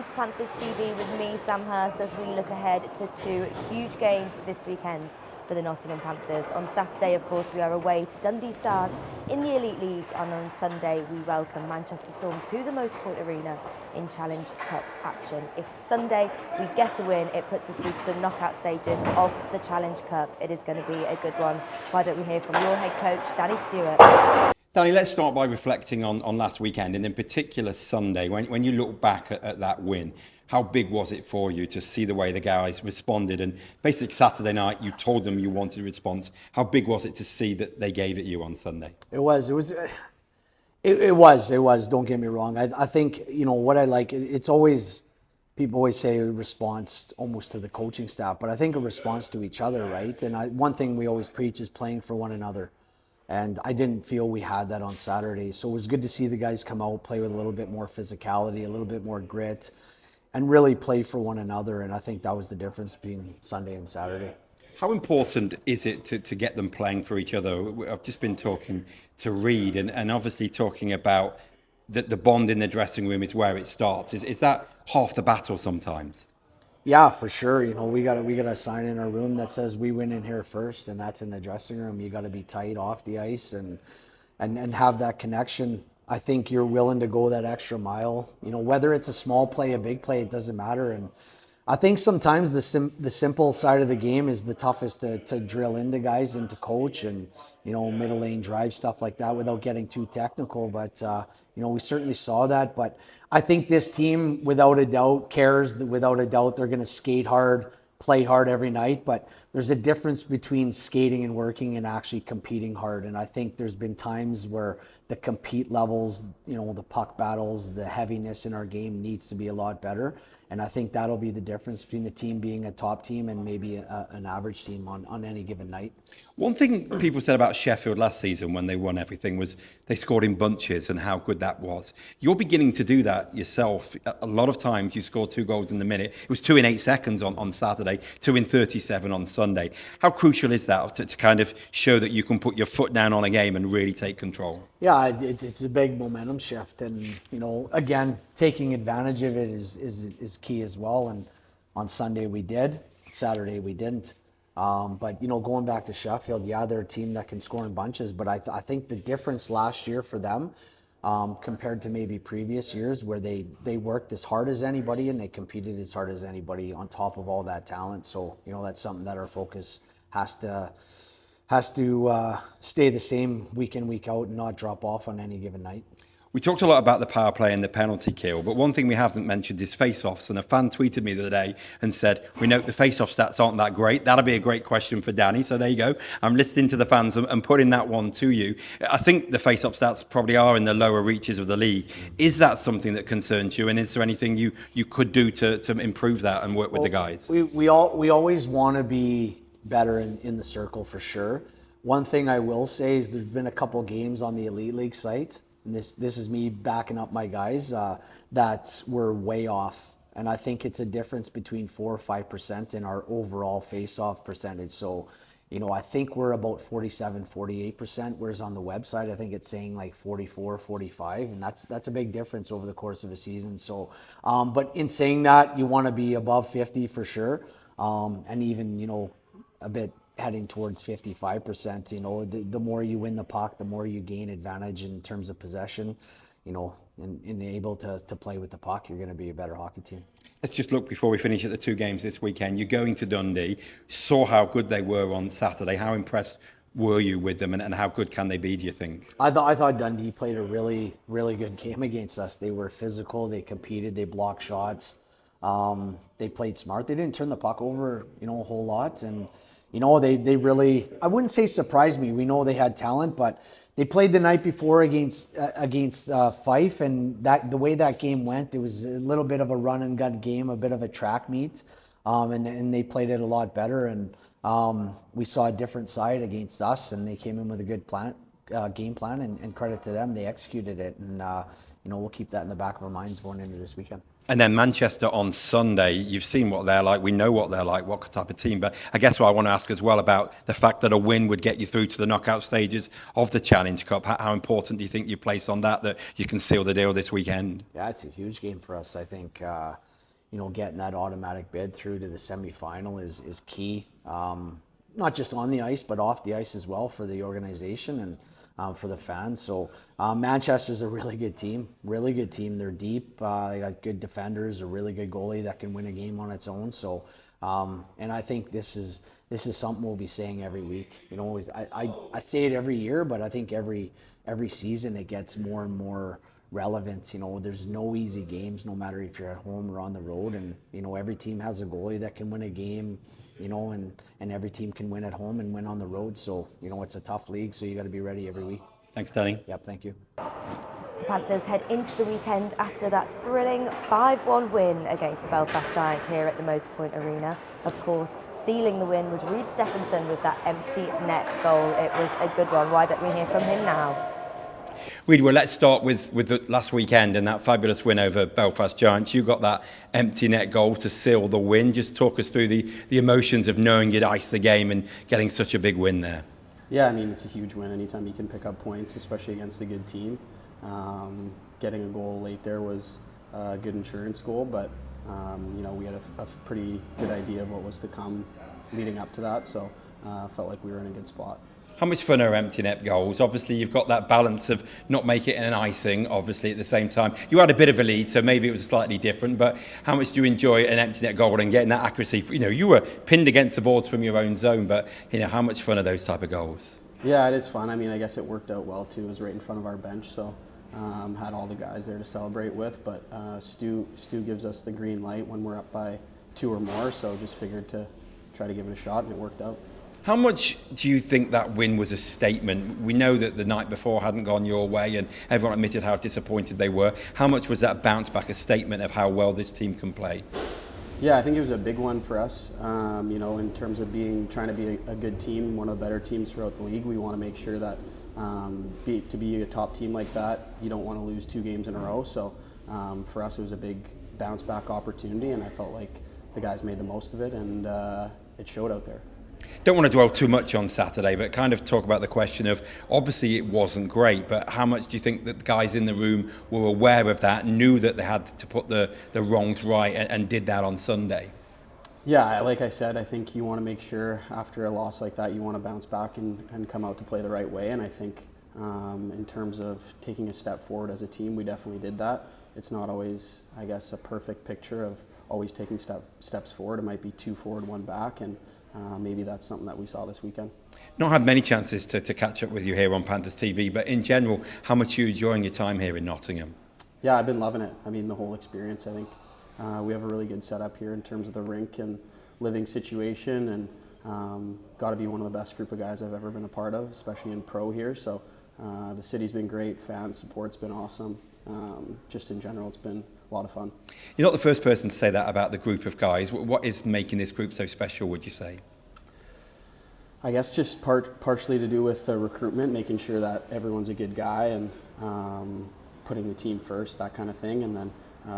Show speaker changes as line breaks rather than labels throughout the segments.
welcome to Panthers TV with me, Sam Hurst, as we look ahead to two huge games this weekend for the Nottingham Panthers. On Saturday, of course, we are away to Dundee Stars in the Elite League, and on Sunday we welcome Manchester Storm to the Motorpoint Arena in Challenge Cup action. If Sunday we get a win, it puts us through to the knockout stages of the Challenge Cup. It is going to be a good one. Why don't we hear from your head coach, Danny Stewart?
Danny, let's start by reflecting on last weekend, and in particular Sunday. When you look back at that win, how big was it for you to see the way the guys responded? And basically Saturday night, you told them you wanted a response. How big was it to see that they gave it you on Sunday?
It was. Don't get me wrong. I think, what I like, it's always, people always say a response almost to the coaching staff, but I think a response to each other, right? And one thing we always preach is playing for one another. And I didn't feel we had that on Saturday. So it was good to see the guys come out, play with a little bit more physicality, a little bit more grit, and really play for one another. And I think that was the difference between Sunday and Saturday.
How important is it to get them playing for each other? I've just been talking to Reid and obviously talking about the bond in the dressing room is where it starts. Is that half the battle sometimes?
Yeah, for sure. We got a sign in our room that says we win in here first, and that's in the dressing room. You got to be tight off the ice and have that connection. I think you're willing to go that extra mile. Whether it's a small play, a big play, it doesn't matter. And I think sometimes the simple side of the game is the toughest to drill into guys and to coach, and middle lane drive, stuff like that, without getting too technical. But we certainly saw that. But I think this team, without a doubt, cares. Without a doubt, they're going to skate hard, play hard every night. But there's a difference between skating and working and actually competing hard. And I think there's been times where the compete levels, the puck battles, the heaviness in our game needs to be a lot better. And I think that'll be the difference between the team being a top team and maybe an average team on any given night.
One thing people said about Sheffield last season when they won everything was they scored in bunches and how good that was. You're beginning to do that yourself. A lot of times you score 2 goals in the minute. It was 2 in 8 seconds on Saturday, 2 in 37 on Sunday. How crucial is that to kind of show that you can put your foot down on a game and really take control?
Yeah, it's a big momentum shift, and again, taking advantage of it is key as well. And on Sunday we did, Saturday we didn't. But going back to Sheffield, yeah, they're a team that can score in bunches, but I think the difference last year for them, compared to maybe previous years, where they worked as hard as anybody and they competed as hard as anybody on top of all that talent. So that's something that our focus has to stay the same week in, week out, and not drop off on any given night.
We talked a lot about the power play and the penalty kill, but one thing we haven't mentioned is face-offs. And a fan tweeted me the other day and said, we note the face-off stats aren't that great. That'll be a great question for Danny. So there you go. I'm listening to the fans and putting that one to you. I think the face-off stats probably are in the lower reaches of the league. Is that something that concerns you? And is there anything you could do to improve that and work with the guys?
We always want to be better in the circle, for sure. One thing I will say is there's been a couple games on the Elite League site, and this is me backing up my guys, that were way off. And I think it's a difference between 4 or 5% in our overall face-off percentage. So, I think we're about 47, 48%, whereas on the website, I think it's saying like 44, 45, and that's a big difference over the course of the season. So, but in saying that, you want to be above 50 for sure, and even, a bit heading towards 55%. The more you win the puck, the more you gain advantage in terms of possession, and able to play with the puck, you're going to be a better hockey team.
Let's just look before we finish at the 2 games this weekend. You're going to Dundee, saw how good they were on Saturday. How impressed were you with them, and how good can they be, do you think?
I thought Dundee played a really, really good game against us. They were physical, they competed, they blocked shots. They played smart. They didn't turn the puck over, a whole lot. And they really, I wouldn't say surprised me. We know they had talent, but they played the night before against Fife, and the way that game went, it was a little bit of a run and gun game, a bit of a track meet, and they played it a lot better. And we saw a different side against us, and they came in with a good game plan, and credit to them, they executed it. And we'll keep that in the back of our minds going into this weekend.
And then Manchester on Sunday, you've seen what they're like. We know what they're like, what type of team. But I guess what I want to ask as well about the fact that a win would get you through to the knockout stages of the Challenge Cup. How important do you think you place on that you can seal the deal this weekend?
Yeah, it's a huge game for us. I think getting that automatic bid through to the semifinal is key. Not just on the ice, but off the ice as well for the organization and for the fans. So Manchester's a really good team. They're deep. They got good defenders, a really good goalie that can win a game on its own. So, and I think this is something we'll be saying every week. I say it every year, but I think every season it gets more and more relevant. There's no easy games, no matter if you're at home or on the road. And every team has a goalie that can win a game. And every team can win at home and win on the road. So, it's a tough league, so you got to be ready every week.
Thanks, Danny.
Yep, thank you.
The Panthers head into the weekend after that thrilling 5-1 win against the Belfast Giants here at the Motorpoint Arena. Of course, sealing the win was Reid Stefanson with that empty net goal. It was a good one. Why don't we hear from him now?
Reid, well, let's start with the last weekend and that fabulous win over Belfast Giants. You got that empty net goal to seal the win. Just talk us through the emotions of knowing you'd iced the game and getting such a big win there.
Yeah, I mean, it's a huge win anytime you can pick up points, especially against a good team. Getting a goal late there was a good insurance goal, but we had a pretty good idea of what was to come leading up to that, so felt like we were in a good spot.
How much fun are empty net goals? Obviously, you've got that balance of not making it an icing, obviously, at the same time. You had a bit of a lead, so maybe it was slightly different, but how much do you enjoy an empty net goal and getting that accuracy? You were pinned against the boards from your own zone, but, how much fun are those type of goals?
Yeah, it is fun. I mean, I guess it worked out well, too. It was right in front of our bench, so had all the guys there to celebrate with, but Stu gives us the green light when we're up by 2 or more, so just figured to try to give it a shot, and it worked out.
How much do you think that win was a statement? We know that the night before hadn't gone your way and everyone admitted how disappointed they were. How much was that bounce back a statement of how well this team can play?
Yeah, I think it was a big one for us. In terms of trying to be a good team, one of the better teams throughout the league, we want to make sure that to be a top team like that, you don't want to lose 2 games in a row. So for us, it was a big bounce back opportunity, and I felt like the guys made the most of it, and it showed out there.
Don't want to dwell too much on Saturday, but kind of talk about the question of, obviously it wasn't great, but how much do you think that the guys in the room were aware of that, knew that they had to put the wrongs right, and did that on Sunday?
Yeah, like I said, I think you want to make sure after a loss like that, you want to bounce back and come out to play the right way. And I think in terms of taking a step forward as a team, we definitely did that. It's not always, I guess, a perfect picture of always taking steps forward. It might be 2 forward, 1 back, and maybe that's something that we saw this weekend.
Not had many chances to catch up with you here on Panthers TV, but in general, how much are you enjoying your time here in Nottingham?
Yeah, I've been loving it. I mean, the whole experience, I think. We have a really good setup here in terms of the rink and living situation, and got to be one of the best group of guys I've ever been a part of, especially in pro here. So the city's been great, fan support's been awesome. Just in general, it's been a lot of fun.
You're not the first person to say that about the group of guys. What is making this group so special, would you say?
I guess just partially to do with the recruitment, making sure that everyone's a good guy and putting the team first, that kind of thing. And then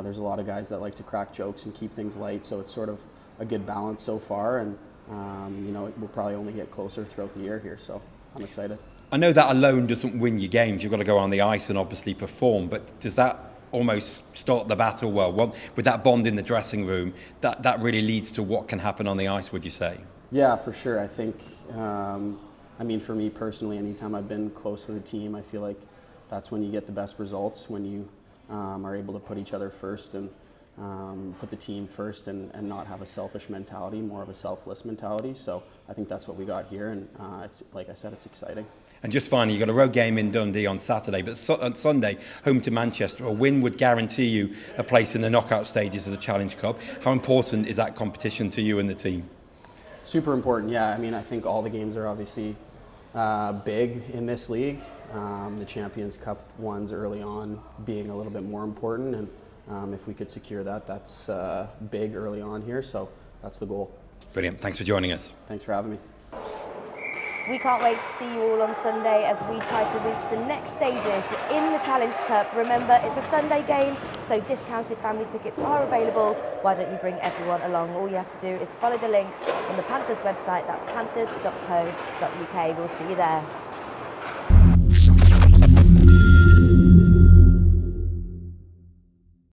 there's a lot of guys that like to crack jokes and keep things light, so it's sort of a good balance so far. And we'll probably only get closer throughout the year here, so I'm excited.
I know that alone doesn't win you games. You've got to go on the ice and obviously perform, but does that almost start the battle well? With that bond in the dressing room, that really leads to what can happen on the ice, would you say?
Yeah, for sure. I think, for me personally, anytime I've been close with a team, I feel like that's when you get the best results, when you are able to put each other first and put the team first and not have a selfish mentality, more of a selfless mentality. So I think that's what we got here, and it's, like I said, it's exciting.
And just finally, you've got a road game in Dundee on Saturday, but on Sunday, home to Manchester. A win would guarantee you a place in the knockout stages of the Challenge Cup. How important is that competition to you and the team?
Super important, yeah. I think all the games are obviously big in this league. The Champions Cup ones early on being a little bit more important, and if we could secure that, that's big early on here, so that's the goal.
Brilliant. Thanks for joining us.
Thanks for having me.
We can't wait to see you all on Sunday as we try to reach the next stages in the Challenge Cup. Remember, it's a Sunday game, so discounted family tickets are available. Why don't you bring everyone along? All you have to do is follow the links on the Panthers website. That's panthers.co.uk. We'll see you there.